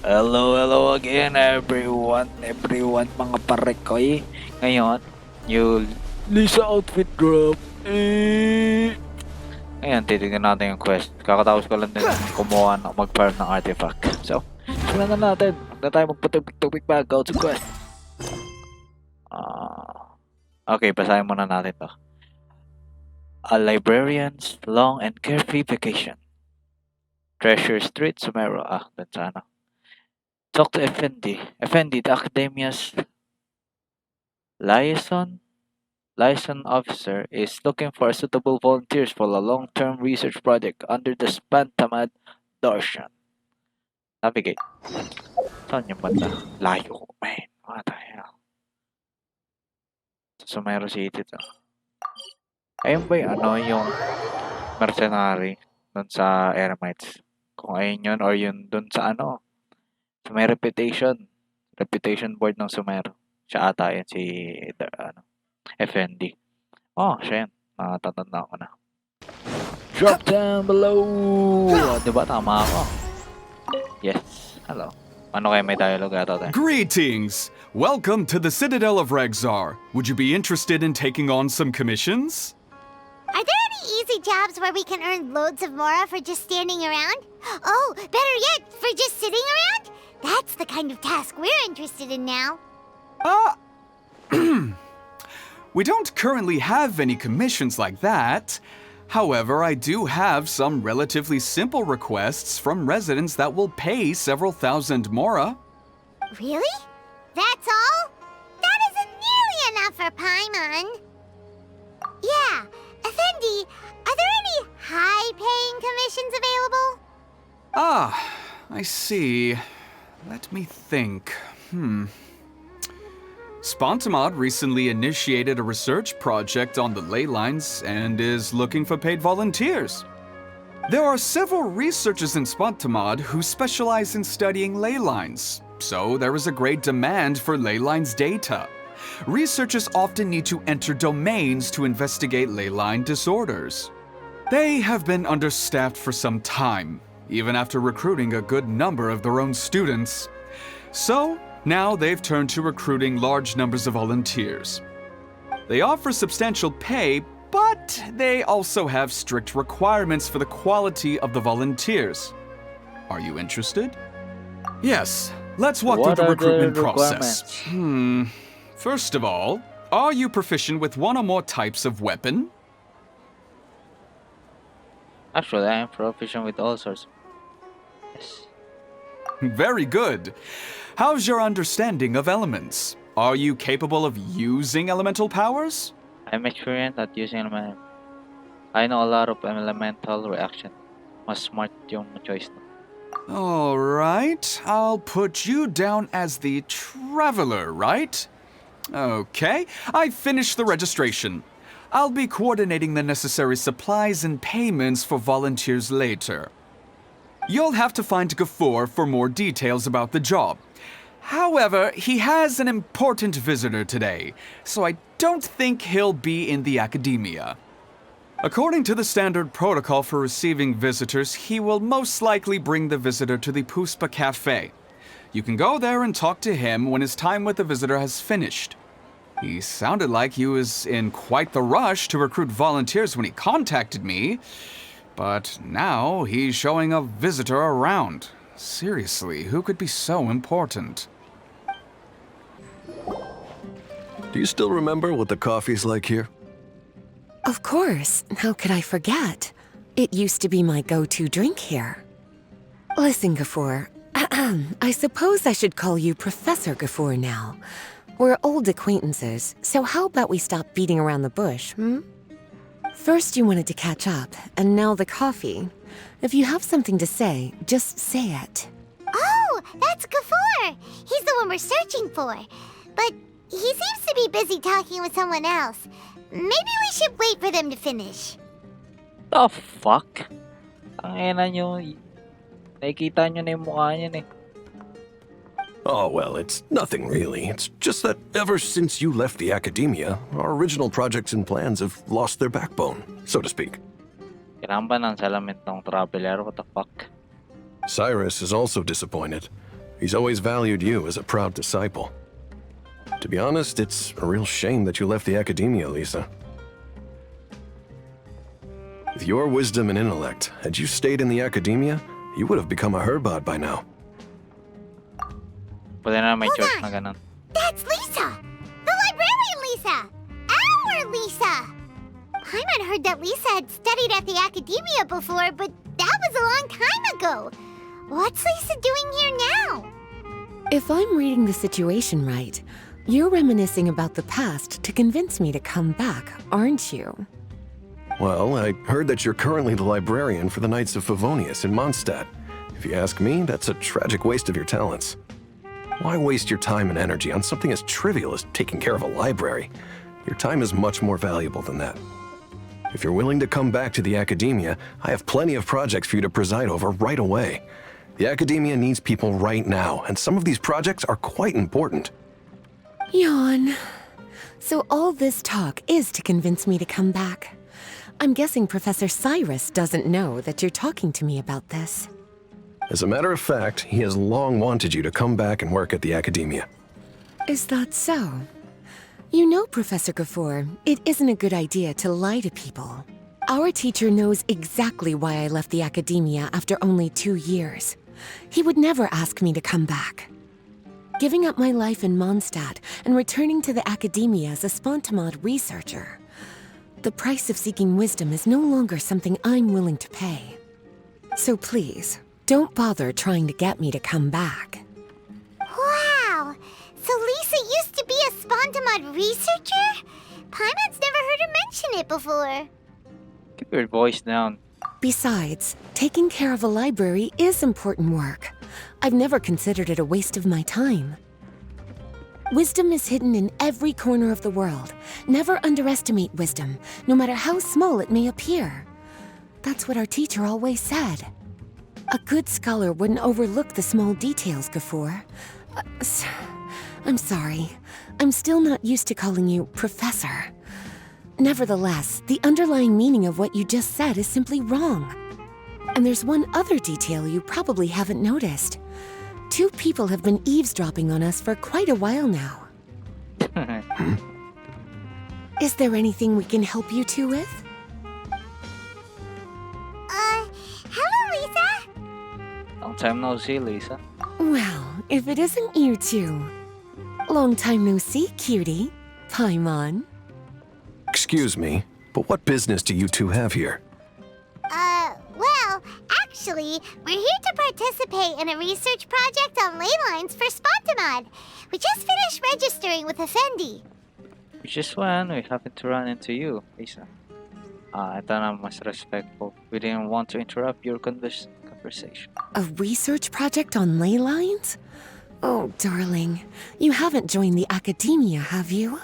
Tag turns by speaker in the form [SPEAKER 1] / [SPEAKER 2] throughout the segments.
[SPEAKER 1] Hello again everyone mga parekoy. Ngayon, yung Lisa outfit drop. Ngayon, titignan natin yung quest. Kakatapos ko lang din kumuha ng mag-farm ng artifact. So, simulan na natin. Huwag na tayo magpatubig-tubig back out sa quest. Okay, basahin muna natin to. A librarian's long and carefree vacation. Treasure Street, Sumero. Dun sa ano. Talk to Effendi. Effendi, the academia's liaison officer, is looking for suitable volunteers for a long-term research project under the Spantamad Darshan. Navigate. Saan yung banda? Layo, man. What the hell? Sumero City to. Ayun ba yung mercenary dun sa Eremites? Kung ayun yun or yun dun sa sa may reputation board ng Sumero. Siya ata yun si Effendi. Siya yun. Natatanda ko na. Drop down below! Diba tama ako? Yes. Hello. Ano kayo may dialogue ata tayo?
[SPEAKER 2] Greetings! Welcome to the Citadel of Regzar. Would you be interested in taking on some commissions?
[SPEAKER 3] Are there any easy jobs where we can earn loads of mora for just standing around? Oh, better yet, for just sitting around? That's the kind of task we're interested in now.
[SPEAKER 2] We don't currently have any commissions like that. However, I do have some relatively simple requests from residents that will pay several thousand mora.
[SPEAKER 3] Really? That's all? That isn't nearly enough for Paimon. Yeah, Effendi, are there any high-paying commissions available?
[SPEAKER 2] I see. Let me think. Spontamod recently initiated a research project on the ley lines and is looking for paid volunteers. There are several researchers in Spontamod who specialize in studying ley lines, so there is a great demand for ley lines data. Researchers often need to enter domains to investigate ley line disorders. They have been understaffed for some time, even after recruiting a good number of their own students. So, now they've turned to recruiting large numbers of volunteers. They offer substantial pay, but they also have strict requirements for the quality of the volunteers. Are you interested? Yes, let's walk through the recruitment process. First of all, are you proficient with one or more types of weapon?
[SPEAKER 1] Actually, I am proficient with all sorts. Yes.
[SPEAKER 2] Very good. How's your understanding of elements? Are you capable of using elemental powers?
[SPEAKER 1] I'm experienced at using elemental. I know a lot of elemental reaction. Mas smart yung choice na.
[SPEAKER 2] Alright, I'll put you down as the traveler, right? Okay, I've finished the registration. I'll be coordinating the necessary supplies and payments for volunteers later. You'll have to find Gafoor for more details about the job. However, he has an important visitor today, so I don't think he'll be in the academia. According to the standard protocol for receiving visitors, he will most likely bring the visitor to the Puspa Cafe. You can go there and talk to him when his time with the visitor has finished. He sounded like he was in quite the rush to recruit volunteers when he contacted me, but now he's showing a visitor around. Seriously, who could be so important?
[SPEAKER 4] Do you still remember what the coffee's like here?
[SPEAKER 5] Of course. How could I forget? It used to be my go-to drink here. Listen, Gafoor. I suppose I should call you Professor Gafoor now. We're old acquaintances, so how about we stop beating around the bush, First you wanted to catch up, and now the coffee. If you have something to say, just say it.
[SPEAKER 3] Oh, that's Gafoor! He's the one we're searching for. But he seems to be busy talking with someone else. Maybe we should wait for them to finish.
[SPEAKER 1] The fuck? Tangina nyo. Nakikita nyo na yung mukha niyan eh.
[SPEAKER 4] Oh, well, it's nothing really. It's just that ever since you left the academia, our original projects and plans have lost their backbone, so to speak.
[SPEAKER 1] Kailangan ba ng salamin ng traveler? What the fuck?
[SPEAKER 4] Cyrus is also disappointed. He's always valued you as a proud disciple. To be honest, it's a real shame that you left the academia, Lisa. With your wisdom and intellect, had you stayed in the academia, you would have become a herbad by now.
[SPEAKER 1] Pwede na may
[SPEAKER 3] Hold
[SPEAKER 1] choice
[SPEAKER 3] on.
[SPEAKER 1] na ganun.
[SPEAKER 3] That's Lisa! The librarian Lisa! Our Lisa! Paimon heard that Lisa had studied at the academia before, but that was a long time ago. What's Lisa doing here now?
[SPEAKER 5] If I'm reading the situation right, you're reminiscing about the past to convince me to come back, aren't you?
[SPEAKER 4] Well, I heard that you're currently the librarian for the Knights of Favonius in Mondstadt. If you ask me, that's a tragic waste of your talents. Why waste your time and energy on something as trivial as taking care of a library? Your time is much more valuable than that. If you're willing to come back to the academia, I have plenty of projects for you to preside over right away. The academia needs people right now, and some of these projects are quite important.
[SPEAKER 5] Yawn. So all this talk is to convince me to come back. I'm guessing Professor Cyrus doesn't know that you're talking to me about this.
[SPEAKER 4] As a matter of fact, he has long wanted you to come back and work at the academia.
[SPEAKER 5] Is that so? You know, Professor Gafoor, it isn't a good idea to lie to people. Our teacher knows exactly why I left the academia after only 2 years. He would never ask me to come back. Giving up my life in Mondstadt and returning to the academia as a spontamod researcher. The price of seeking wisdom is no longer something I'm willing to pay. So please, don't bother trying to get me to come back.
[SPEAKER 3] Wow! So Lisa used to be a spontamod researcher? Paimon's never heard her mention it before.
[SPEAKER 1] Keep your voice down.
[SPEAKER 5] Besides, taking care of a library is important work. I've never considered it a waste of my time. Wisdom is hidden in every corner of the world. Never underestimate wisdom, no matter how small it may appear. That's what our teacher always said. A good scholar wouldn't overlook the small details, Gafoor. I'm sorry. I'm still not used to calling you Professor. Nevertheless, the underlying meaning of what you just said is simply wrong. And there's one other detail you probably haven't noticed. 2 people have been eavesdropping on us for quite a while now. Is there anything we can help you two with?
[SPEAKER 3] Hello, Lisa?
[SPEAKER 1] Long time no see, Lisa.
[SPEAKER 5] Well, if it isn't you two. Long time no see, cutie. Paimon.
[SPEAKER 4] Excuse me, but what business do you two have here?
[SPEAKER 3] Well, actually, we're here to participate in a research project on ley lines for Spontamod. We just finished registering with Effendi.
[SPEAKER 1] We just went, we happened to run into you, Lisa. Ito na mas respectful. We didn't want to interrupt your conversation.
[SPEAKER 5] A research project on ley lines? Oh, darling. You haven't joined the academia, have you?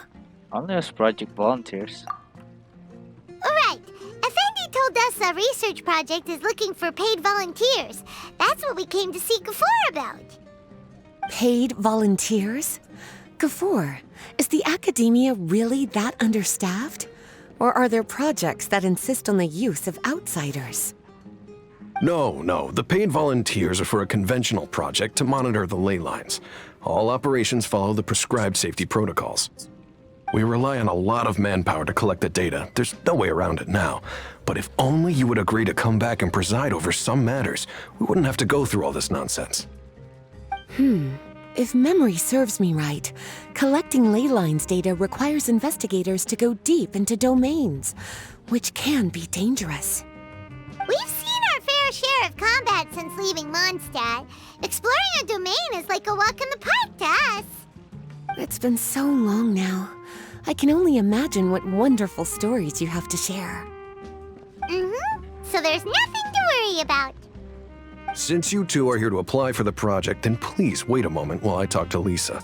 [SPEAKER 1] Only as project volunteers.
[SPEAKER 3] Alright, Effendi told us a research project is looking for paid volunteers. That's what we came to see Gafoor about.
[SPEAKER 5] Paid volunteers? Gafoor, is the academia really that understaffed? Or are there projects that insist on the use of outsiders?
[SPEAKER 4] No, the paid volunteers are for a conventional project to monitor the ley lines. All operations follow the prescribed safety protocols. We rely on a lot of manpower to collect the data. There's no way around it now. But if only you would agree to come back and preside over some matters, we wouldn't have to go through all this nonsense.
[SPEAKER 5] If memory serves me right, collecting ley lines data requires investigators to go deep into domains, which can be dangerous.
[SPEAKER 3] We've seen our fair share of combat since leaving Mondstadt. Exploring a domain is like a walk in the park to us.
[SPEAKER 5] It's been so long now. I can only imagine what wonderful stories you have to share.
[SPEAKER 3] So there's nothing to worry about.
[SPEAKER 4] Since you two are here to apply for the project, then please wait a moment while I talk to Lisa.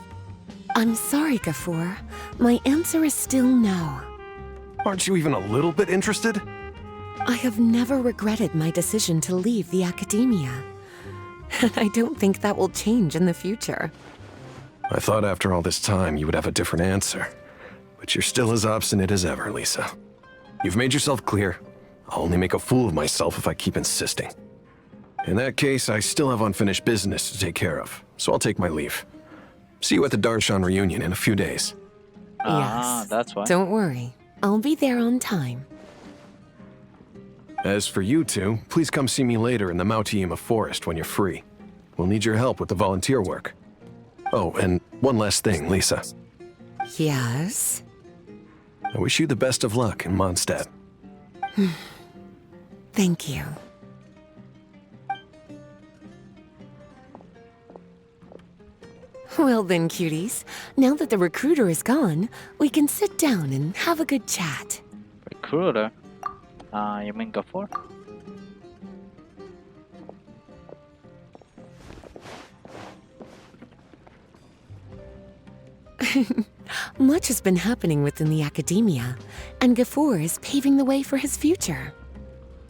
[SPEAKER 5] I'm sorry, Gafoor. My answer is still no.
[SPEAKER 4] Aren't you even a little bit interested?
[SPEAKER 5] I have never regretted my decision to leave the academia. And I don't think that will change in the future.
[SPEAKER 4] I thought after all this time you would have a different answer. But you're still as obstinate as ever, Lisa. You've made yourself clear. I'll only make a fool of myself if I keep insisting. In that case, I still have unfinished business to take care of, so I'll take my leave. See you at the Darshan reunion in a few days.
[SPEAKER 1] Ah,
[SPEAKER 5] Yes.
[SPEAKER 1] that's why.
[SPEAKER 5] Don't worry. I'll be there on time.
[SPEAKER 4] As for you two, please come see me later in the Mawtiyima Forest when you're free. We'll need your help with the volunteer work. Oh, and one last thing, Lisa.
[SPEAKER 5] Yes?
[SPEAKER 4] I wish you the best of luck in Mondstadt.
[SPEAKER 5] Thank you. Well then, cuties. Now that the recruiter is gone, we can sit down and have a good chat.
[SPEAKER 1] Recruiter? You mean Gafoor?
[SPEAKER 5] Much has been happening within the academia, and Gafoor is paving the way for his future.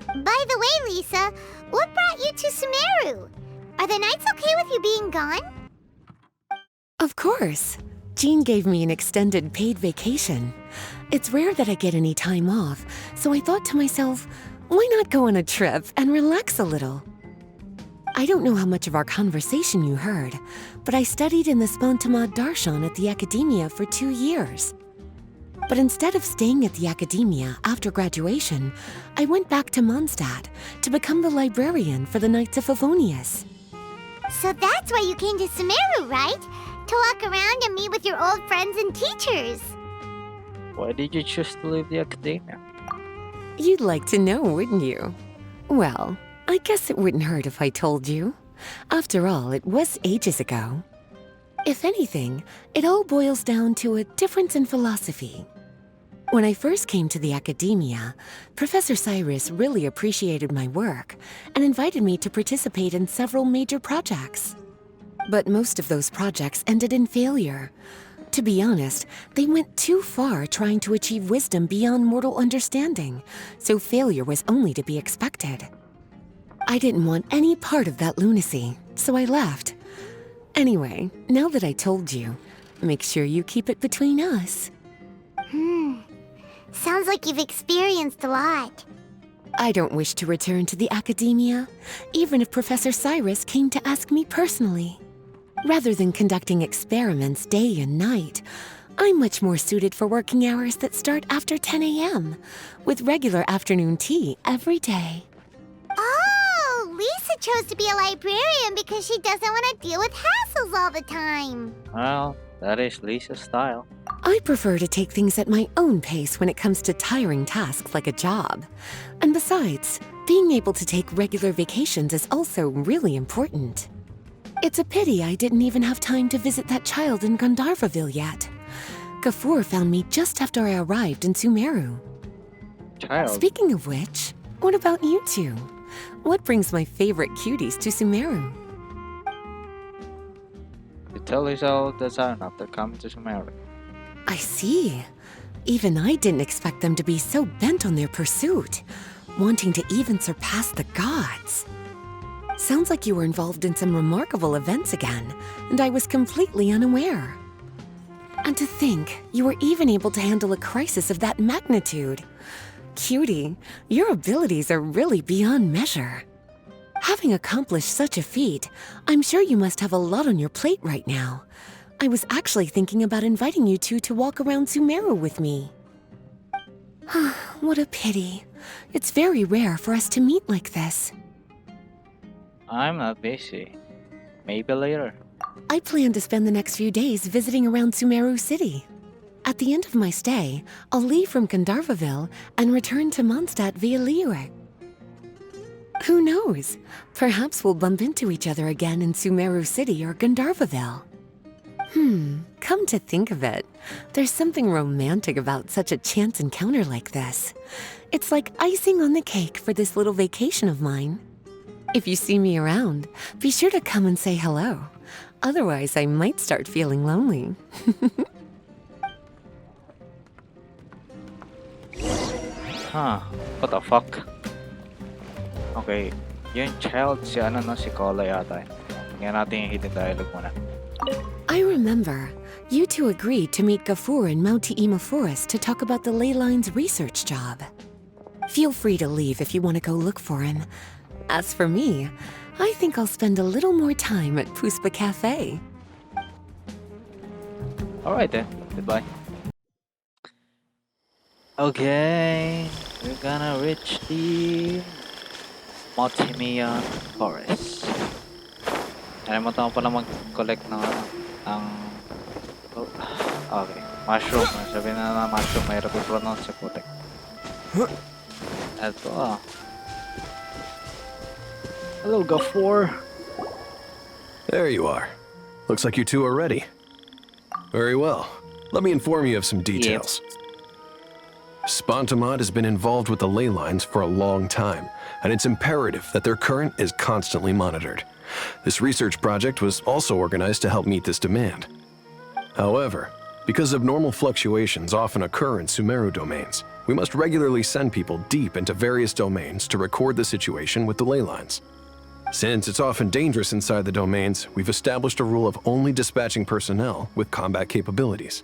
[SPEAKER 3] By the way, Lisa, what brought you to Sumeru? Are the Knights okay with you being gone?
[SPEAKER 5] Of course. Jean gave me an extended paid vacation. It's rare that I get any time off, so I thought to myself, why not go on a trip and relax a little? I don't know how much of our conversation you heard, but I studied in the Spontamad Darshan at the academia for 2 years. But instead of staying at the academia after graduation, I went back to Mondstadt to become the librarian for the Knights of Favonius.
[SPEAKER 3] So that's why you came to Sumeru, right? To walk around and meet with your old friends and teachers.
[SPEAKER 1] Why did you choose to leave the academia?
[SPEAKER 5] You'd like to know, wouldn't you? Well, I guess it wouldn't hurt if I told you. After all, it was ages ago. If anything, it all boils down to a difference in philosophy. When I first came to the academia, Professor Cyrus really appreciated my work and invited me to participate in several major projects. But most of those projects ended in failure. To be honest, they went too far trying to achieve wisdom beyond mortal understanding, so failure was only to be expected. I didn't want any part of that lunacy, so I left. Anyway, now that I told you, make sure you keep it between us.
[SPEAKER 3] Sounds like you've experienced a lot.
[SPEAKER 5] I don't wish to return to the academia, even if Professor Cyrus came to ask me personally. Rather than conducting experiments day and night, I'm much more suited for working hours that start after 10 a.m., with regular afternoon tea every day.
[SPEAKER 3] Oh, Lisa chose to be a librarian because she doesn't want to deal with hassles all the time.
[SPEAKER 1] Well, that is Lisa's style.
[SPEAKER 5] I prefer to take things at my own pace when it comes to tiring tasks like a job. And besides, being able to take regular vacations is also really important. It's a pity I didn't even have time to visit that child in Gandharvaville yet. Gafoor found me just after I arrived in Sumeru.
[SPEAKER 1] Child.
[SPEAKER 5] Speaking of which, what about you two? What brings my favorite cuties to Sumeru?
[SPEAKER 1] You tell Lisa the sign after coming to Sumeru.
[SPEAKER 5] I see. Even I didn't expect them to be so bent on their pursuit, wanting to even surpass the gods. Sounds like you were involved in some remarkable events again, and I was completely unaware. And to think, you were even able to handle a crisis of that magnitude. Cutie, your abilities are really beyond measure. Having accomplished such a feat, I'm sure you must have a lot on your plate right now. I was actually thinking about inviting you two to walk around Sumeru with me. What a pity. It's very rare for us to meet like this.
[SPEAKER 1] I'm not busy. Maybe later.
[SPEAKER 5] I plan to spend the next few days visiting around Sumeru City. At the end of my stay, I'll leave from Gandharvaville and return to Mondstadt via Liyue. Who knows? Perhaps we'll bump into each other again in Sumeru City or Gandharvaville. Come to think of it, there's something romantic about such a chance encounter like this. It's like icing on the cake for this little vacation of mine. If you see me around, be sure to come and say hello. Otherwise, I might start feeling lonely.
[SPEAKER 1] Huh, what the fuck? Okay, yung child si ano no, si Kola yata. Tingnan natin yung hidden dialogue muna.
[SPEAKER 5] I remember, you two agreed to meet Gafoor in Mawtiyima Forest to talk about the ley lines research job. Feel free to leave if you want to go look for him. As for me, I think I'll spend a little more time at Puspa Cafe.
[SPEAKER 1] Alright then. Goodbye. Okay. We're gonna reach the Mawtiyima Forest. Nalimutan ko pala mag-collect ng ang okay. Mushroom. Sabi na mushroom. Mahirap i-pronounce sa putek. Ito Hello, Gafoor.
[SPEAKER 4] There you are. Looks like you two are ready. Very well. Let me inform you of some details. Spontamod has been involved with the ley lines for a long time, and it's imperative that their current is constantly monitored. This research project was also organized to help meet this demand. However, because abnormal fluctuations often occur in Sumeru domains, we must regularly send people deep into various domains to record the situation with the ley lines. Since it's often dangerous inside the domains, we've established a rule of only dispatching personnel with combat capabilities.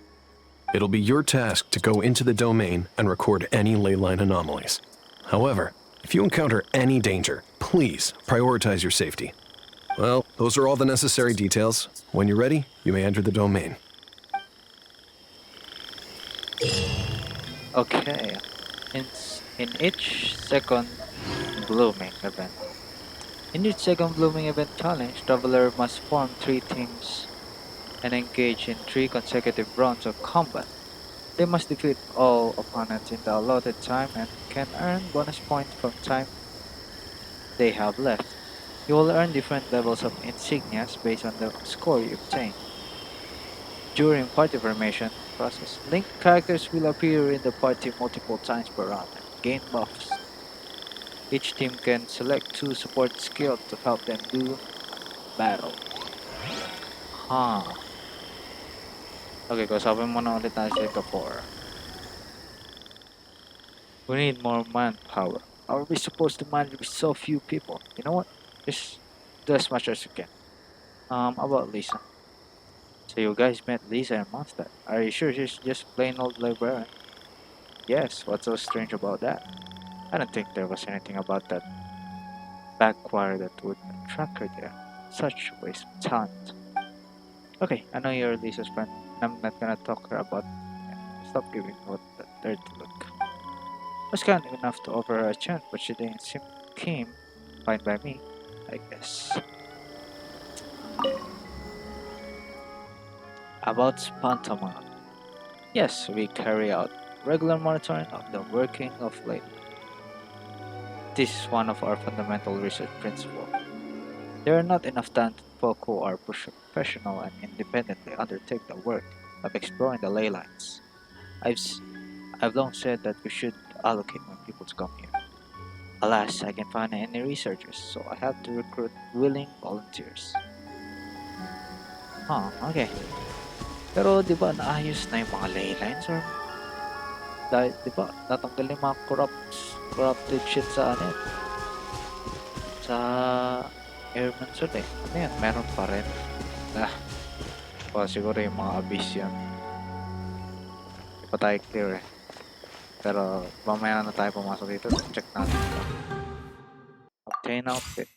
[SPEAKER 4] It'll be your task to go into the domain and record any ley line anomalies. However, if you encounter any danger, please prioritize your safety. Well, those are all the necessary details. When you're ready, you may enter the domain.
[SPEAKER 1] Okay. In each second blooming event. In each second blooming event challenge, Traveler must form 3 teams and engage in 3 consecutive rounds of combat. They must defeat all opponents in the allotted time and can earn bonus points from time they have left. You will earn different levels of insignias based on the score you obtain. During party formation process, linked characters will appear in the party multiple times per round and gain buffs. Each team can select 2 support skills to help them do battle. Okay, kausapin mo na ulit natin si Gafoor. We need more manpower. How are we supposed to manage with so few people? You know what? Just do as much as you can. About Lisa. So you guys met Lisa and Monster. Are you sure she's just plain old librarian? Yes, what's so strange about that? I don't think there was anything about that backwater that would attract her there. Such a waste of talent. Okay, I know you're Lisa's friend. I'm not gonna talk her about. Stop giving her that dirty look. I was kind enough to offer her a chance, but she didn't seem keen. Fine by me, I guess. About Spantamon. Yes, we carry out regular monitoring of the working of late. This is one of our fundamental research principles. There are not enough talented folk who are professional and independently undertake the work of exploring the ley lines. I've long said that we should allocate more people to come here. Alas, I can't find any researchers, so I have to recruit willing volunteers. Okay. Pero di ba naayos na yung mga ley lines or dahil di ba natanggal yung mga corrupted shit sa ano yun? Sa airman suit eh. Ano yan? Meron pa rin. Siguro yung mga abyss yan. Di pa tayo clear eh. Pero mamaya na tayo pumasok dito. Check natin ito. Obtain outfit.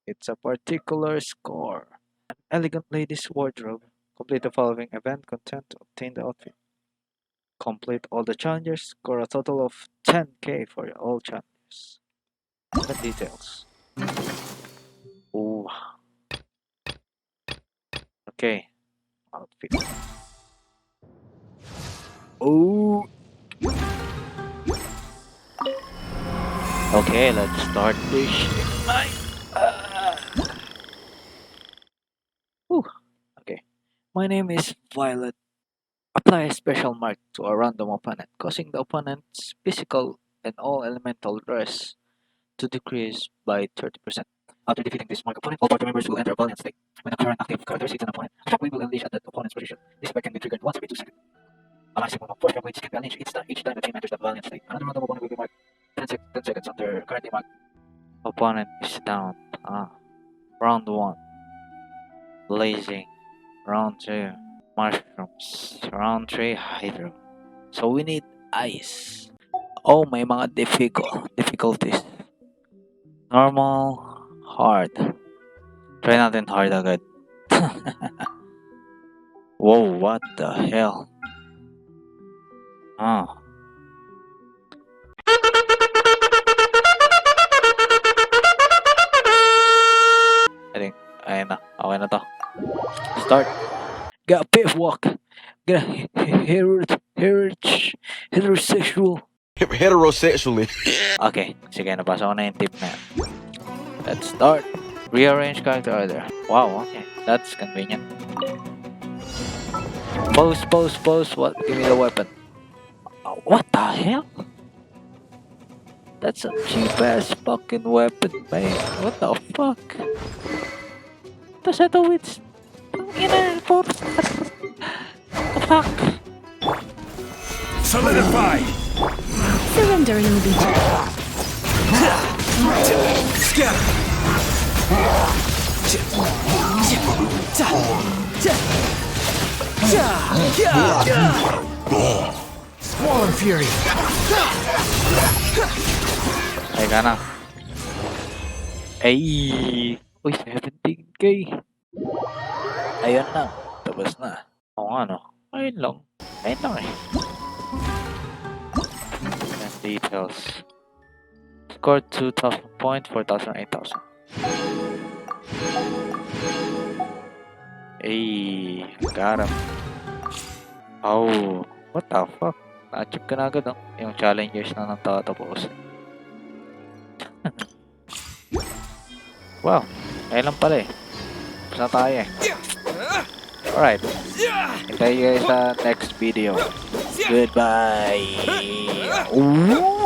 [SPEAKER 1] It's a particular score. An elegant lady's wardrobe. Complete the following event content to obtain the outfit. Complete all the challenges. Score a total of 10k for all challenges. The details. Ooh. Okay. Outfit. Ooh. Okay, let's start this shit. Okay. My name is Violet. Apply a special mark to a random opponent, causing the opponent's physical and all elemental dress to decrease by 30%. After defeating this mark opponent, all party members will enter a valiant state. When a current active character hits an opponent, a shockwave will unleash at that opponent's position. This effect can be triggered once every 2 seconds. A maximum of 4 shockwaves can be unleashed each time the team enters the valiant state. Another random opponent will be marked 10 seconds after currently marked. Opponent is down. Round 1. Blazing. Round 2. Mushrooms. Round 3. Hydro. So we need ice. Oh, may mga difficulties. Normal, Hard. Try natin hard agad. Whoa, what the hell? Ah. I think, ayun na. Okay na to. Start. Got pave walk. Got heterosexual.
[SPEAKER 6] Heterosexually.
[SPEAKER 1] Okay, sige, nabasa ko na yung tip na yan. Let's start. Rearrange character order. Wow, okay. That's convenient. Pose. What? Give me the weapon. What the hell? That's a cheap ass fucking weapon, man. What the fuck? The set of wits. The fuck?
[SPEAKER 6] Solidify.
[SPEAKER 5] Surrender and allegiance.
[SPEAKER 6] Scatter. Squall and fury.
[SPEAKER 1] Ay ka na. Ay! Uy, 17k. Ayun na. Tapos na. Oo nga no. Ayun lang. Ayun lang eh. And details. Score 2,000 points, 4,000, 8,000. Ay, got him. Oh, what the fuck? Na-achieve ka na agad oh. Yung challengers na nang tatapos. Wow, ayun lang pala eh. Tapos na tayo eh. Alright. Hintayin kayo sa next video. Goodbye. Ooh.